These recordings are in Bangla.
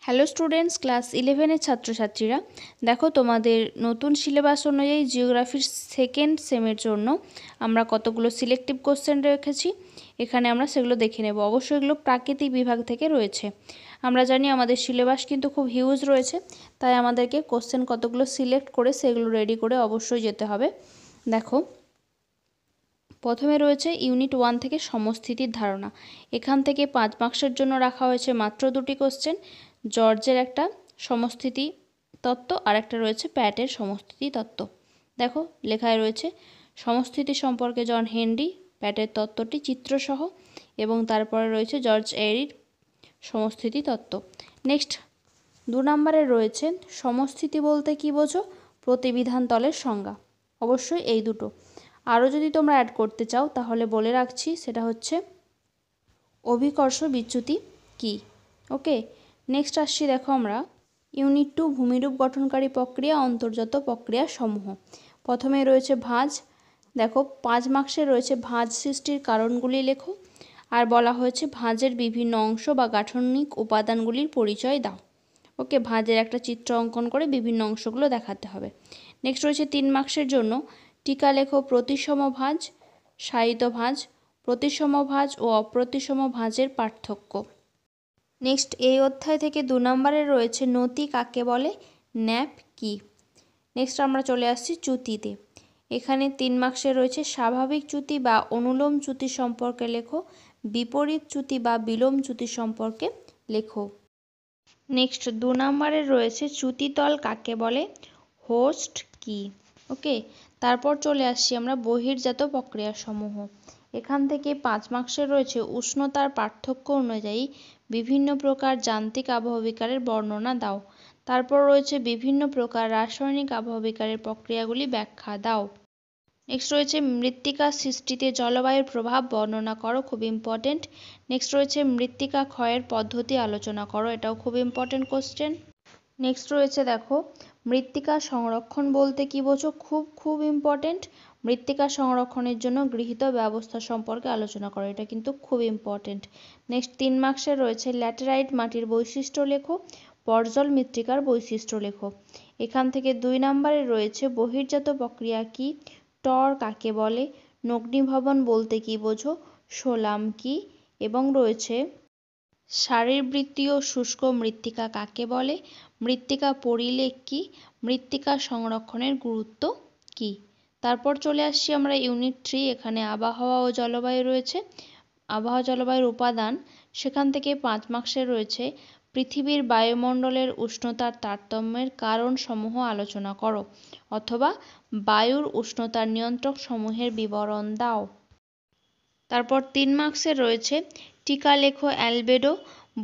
হ্যালো স্টুডেন্টস, ক্লাস 11-এর ছাত্রছাত্রীরা, দেখো তোমাদের নতুন সিলেবাস অনুযায়ী জিওগ্রাফির সেকেন্ড সেমের জন্য আমরা কতগুলো সিলেক্টিভ কোশ্চেন রেখেছি। এখানে আমরা সেগুলো দেখে নেব। অবশ্যই এগুলো প্রাকৃতিক বিভাগ থেকে রয়েছে। আমরা জানি আমাদের সিলেবাস কিন্তু খুব হিউজ রয়েছে, তাই আমাদেরকে কোশ্চেন কতগুলো সিলেক্ট করে সেগুলো রেডি করে অবশ্যই যেতে হবে। দেখো, প্রথমে রয়েছে ইউনিট 1 থেকে সমস্থিতির ধারণা। এখান থেকে 5 মার্কসের জন্য রাখা হয়েছে মাত্র দুটি কোশ্চেন। জর্জের একটা সমস্থিতি তত্ত্ব আর একটা রয়েছে প্যাটের সমস্থিতি তত্ত্ব। দেখো, লেখায় রয়েছে সমস্থিতি সম্পর্কে জন হেনরি প্যাটের তত্ত্বটি চিত্রসহ, এবং তারপরে রয়েছে জর্জ এরির সমস্থিতি তত্ত্ব। নেক্সট 2 নম্বরে রয়েছে সমস্থিতি বলতে কী বোঝো, প্রতিবিধান তলের সংজ্ঞা। অবশ্যই এই দুটো। আরও যদি তোমরা অ্যাড করতে চাও তাহলে বলে রাখছি, সেটা হচ্ছে অভিকর্ষ বিচ্যুতি কী। ওকে, নেক্সট আসছি। দেখো আমরা ইউনিট 2 ভূমিরূপ গঠনকারী প্রক্রিয়া অন্তর্জাত প্রক্রিয়া সমূহ। প্রথমে রয়েছে ভাঁজ। দেখো, 5 মার্কসে রয়েছে ভাঁজ সৃষ্টির কারণগুলি লেখো, আর বলা হয়েছে ভাঁজের বিভিন্ন অংশ বা গাঠনিক উপাদানগুলির পরিচয় দাও। ওকে, ভাঁজের একটা চিত্র অঙ্কন করে বিভিন্ন অংশগুলো দেখাতে হবে। নেক্সট রয়েছে 3 মার্কসের জন্য টিকা লেখো প্রতিসম ভাঁজ, সারিত ভাঁজ, প্রতিসম ভাঁজ ও অপ্রতিসম ভাঁজের পার্থক্য। নেক্সট এই অধ্যায় থেকে 2 নম্বরে রয়েছে নতি কাকে বলে, ন্যাপ কি। নেক্সট আমরা চলে আসছি চ্যুতিতে। এখানে 3 মার্কসে রয়েছে স্বাভাবিক চ্যুতি বা অনুলোম চ্যুতি সম্পর্কে লেখো, বিপরীত চ্যুতি বা বিলোম চ্যুতি সম্পর্কে লেখো। নেক্সট 2 নম্বরে রয়েছে চ্যুতিতল কাকে বলে, হোস্ট কি। ওকে, তারপর চলে আসছি আমরা বহির্জাত প্রক্রিয়া সমূহ। এখান থেকে 5 মার্কসে রয়েছে উষ্ণতার পার্থক্য অনুযায়ী বিভিন্ন প্রকার যান্ত্রিক আবহবিকারের বর্ণনা দাও। তারপর রয়েছে বিভিন্ন প্রকার রাসায়নিক আবহবিকারের প্রক্রিয়াগুলি ব্যাখ্যা দাও। নেক্সট রয়েছে মৃত্তিকা সৃষ্টিতে জলবায়ুর প্রভাব বর্ণনা করো, খুব ইম্পর্টেন্ট। নেক্সট রয়েছে মৃত্তিকা ক্ষয়ের পদ্ধতি আলোচনা করো, এটাও খুব ইম্পর্টেন্ট কোশ্চেন। নেক্সট রয়েছে দেখো মৃত্তিকা সংরক্ষণ বলতে কী বোঝো, খুব ইম্পর্টেন্ট। মৃত্তিকা সংরক্ষণের জন্য গৃহীত ব্যবস্থা সম্পর্কে আলোচনা করো, এটা কিন্তু খুব ইম্পর্টেন্ট। নেক্সট 3 মার্কসে রয়েছে ল্যাটেরাইট মাটির বৈশিষ্ট্য লেখো, পর্জল মৃত্তিকার বৈশিষ্ট্য লেখো। এখান থেকে 2 নম্বরে রয়েছে বহির্জাত প্রক্রিয়া কি, টর কাকে বলে, নগ্নিভবন বলতে কী বোঝো, সোলাম কি, এবং রয়েছে শারীরবৃত্তীয় শুষ্ক মৃত্তিকা কাকে বলে, মৃত্তিকা পরিলেখ কি, মৃত্তিকা সংরক্ষণের গুরুত্ব কি। তারপর চলে আসছি আমরা ইউনিট 3। এখানে আবহাওয়া ও জলবায়ু রয়েছে, আবহাওয়া জলবায়ুর উপাদান। সেখান থেকে 5 মার্কসে রয়েছে পৃথিবীর বায়ুমণ্ডলের উষ্ণতার তারতম্যের কারণসমূহ আলোচনা করো, অথবা বায়ুর উষ্ণতার নিয়ন্ত্রক সমূহের বিবরণ দাও। তারপর 3 মার্কসে রয়েছে টিকা লেখো অ্যালবেডো,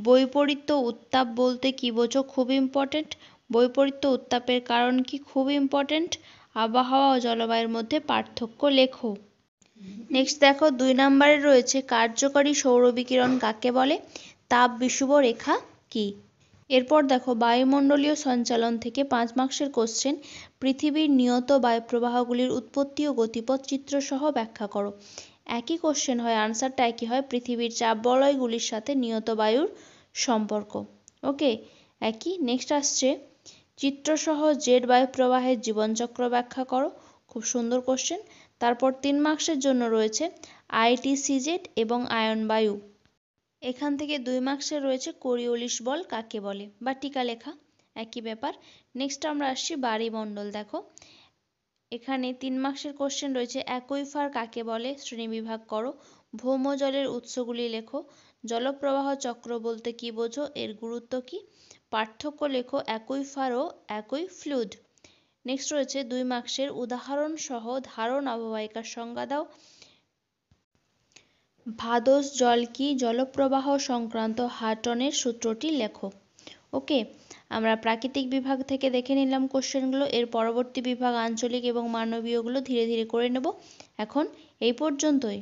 বৈপরীত্য উত্তাপ বলতে কী বোঝো, খুব ইম্পর্টেন্ট। বৈপরীত্য উত্তাপের কারণ কি, খুব ইম্পর্টেন্ট। আবহাওয়া ও জলবায়ুর মধ্যে পার্থক্য লেখো। নেক্সট দেখো 2 নম্বরে রয়েছে কার্যকরী সৌরবিকিরণ কাকে বলে, তাপ বিষুব রেখা কি। এরপর দেখো বায়ুমণ্ডলীয় সঞ্চালন থেকে 5 মার্কসের কোশ্চেন, পৃথিবীর নিয়ত বায়ুপ্রবাহগুলির উৎপত্তি ও গতিপথ চিত্রসহ ব্যাখ্যা করো। একই কোশ্চেন হয়, আনসারটা একই হয়, পৃথিবীর চাপ বলয়গুলির সাথে নিয়ত বায়ুর সম্পর্ক। ওকে, একই। নেক্সট আসছে চিত্রসহ জেট বায়ুপ্রবাহের জীবনচক্র ব্যাখ্যা করো, খুব সুন্দর কোশ্চেন। তারপর 3 মার্কসের জন্য রয়েছে আইটিসিজেট এবং আয়ন বায়ু। এখান থেকে 2 মার্কসের রয়েছে কোরিওলিস বল কাকে বলে, বা টিকা লেখা, একই ব্যাপার। নেক্সট আমরা আসছি বায়ুমণ্ডল। দেখো, এখানে 3 মার্কসের কোশ্চেন রয়েছে অ্যাকুইফার কাকে বলে, শ্রেণীবিভাগ করো, ভৌম জলের উৎসগুলি লেখো, জলপ্রবাহ চক্র বলতে কী বোঝো, এর গুরুত্ব কী, পার্থক্য লেখো অ্যাকুইফার ও অ্যাকুইফ্লুড। নেক্সট রয়েছে 2 মার্কসের উদাহরণ সহ ধারণ অববাহিকার সংজ্ঞা দাও, ভাদোস জল কি, জলপ্রবাহ সংক্রান্ত হাটনের সূত্রটি লেখো। ওকে, আমরা প্রাকৃতিক বিভাগ থেকে দেখে নিলাম কোশ্চেনগুলো। এর পরবর্তী বিভাগ আঞ্চলিক এবং মানবীয়গুলো ধীরে ধীরে করে নেব। এখন এই পর্যন্তই।